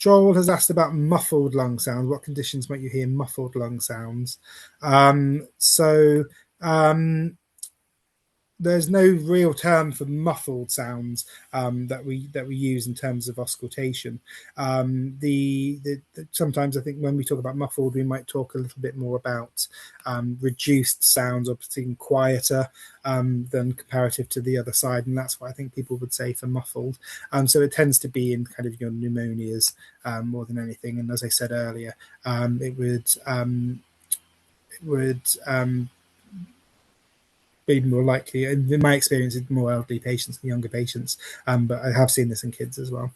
Joel has asked about muffled lung sounds. What conditions might you hear muffled lung sounds? There's no real term for muffled sounds that we use in terms of auscultation. Sometimes I think when we talk about muffled, we might talk a little bit more about reduced sounds or being quieter than comparative to the other side, and that's what I think people would say for muffled. So it tends to be in kind of your pneumonias more than anything. And as I said earlier, it would be more likely, in my experience, it's more elderly patients than younger patients, but I have seen this in kids as well.